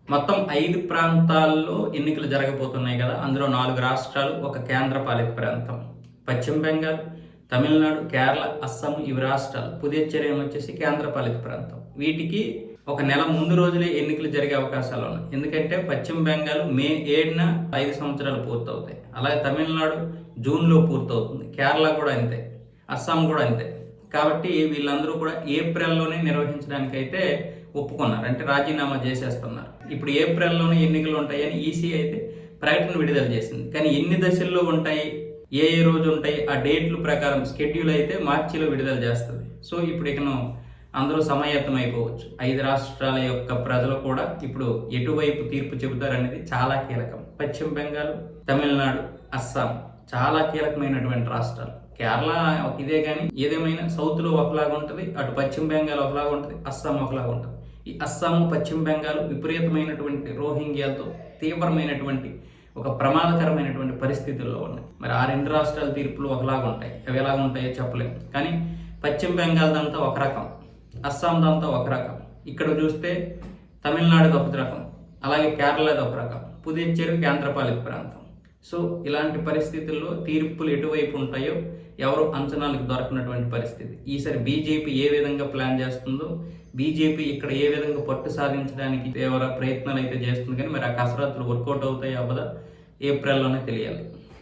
మొత్తం 5 ప్రాంతాల్లో ఎన్నికలు జరగబోతున్నాయి కదా. అందులో 4 రాష్ట్రాలు, ఒక కేంద్రపాలిత ప్రాంతం. పశ్చిమ బెంగాల్, తమిళనాడు, కేరళ, అస్సాం ఇవి రాష్ట్రాలు. పుదుచ్చేరి వచ్చేసి కేంద్రపాలిత ప్రాంతం. వీటికి ఒక నెల ముందు రోజులే ఎన్నికలు జరిగే అవకాశాలు ఉన్నాయి. ఎందుకంటే పశ్చిమ బెంగాల్ మే 7న 5 సంవత్సరాలు పూర్తవుతాయి. అలాగే తమిళనాడు జూన్లో పూర్తవుతుంది. కేరళ కూడా అంతే, అస్సాం కూడా అంతే. కాబట్టి వీళ్ళందరూ కూడా ఏప్రిల్లోనే నిర్వహించడానికైతే ఒప్పుకున్నారు, అంటే రాజీనామా చేసేస్తున్నారు. ఇప్పుడు ఏప్రిల్లోనే ఎన్నికలు ఉంటాయని ఈసీ అయితే ప్రకటన విడుదల చేసింది. కానీ ఎన్ని దశల్లో ఉంటాయి, ఏ రోజు ఉంటాయి, ఆ డేట్ల ప్రకారం స్కెడ్యూల్ అయితే మార్చిలో విడుదల చేస్తుంది. సో ఇప్పుడు ఇకను అందరూ సమాయత్తం అయిపోవచ్చు. 5 రాష్ట్రాల యొక్క ప్రజలు కూడా ఇప్పుడు ఎటువైపు తీర్పు చెబుతారనేది చాలా కీలకం. పశ్చిమ బెంగాల్, తమిళనాడు, అస్సాం చాలా కీలకమైనటువంటి రాష్ట్రాలు. కేరళ ఇదే కానీ ఏదేమైనా సౌత్లో ఒకలాగా ఉంటుంది, అటు పశ్చిమ బెంగాల్ ఒకలాగా ఉంటుంది, అస్సాం ఒకలాగా ఉంటుంది. ఈ అస్సాం, పశ్చిమ బెంగాల్ విపరీతమైనటువంటి రోహింగ్యాలతో తీవ్రమైనటువంటి ఒక ప్రమాదకరమైనటువంటి పరిస్థితుల్లో ఉన్నాయి. మరి ఆ 2 రాష్ట్రాల తీర్పులు ఒకలాగా ఉంటాయి, అవి ఎలాగ ఉంటాయో చెప్పలేము. కానీ పశ్చిమ బెంగాల్ దంతా ఒక రకం, అస్సాం దంతా ఒక రకం. ఇక్కడ చూస్తే తమిళనాడుది ఒక రకం, అలాగే కేరళది ఒక రకం, పుదుచ్చేరి కేంద్రపాలిత ప్రాంతం. సో ఇలాంటి పరిస్థితుల్లో తీర్పులు ఎటువైపు ఉంటాయో ఎవరు అంచనాలకు దొరకనటువంటి పరిస్థితి. ఈసారి బీజేపీ ఏ విధంగా ప్లాన్ చేస్తుందో, బీజేపీ ఇక్కడ ఏ విధంగా పట్టు సాధించడానికి తీవ్ర ప్రయత్నాలు అయితే చేస్తుంది. కానీ మరి ఆ కసరత్తులు వర్కౌట్ అవుతాయి అవ్వదా ఏప్రిల్లోనే తెలియాలి.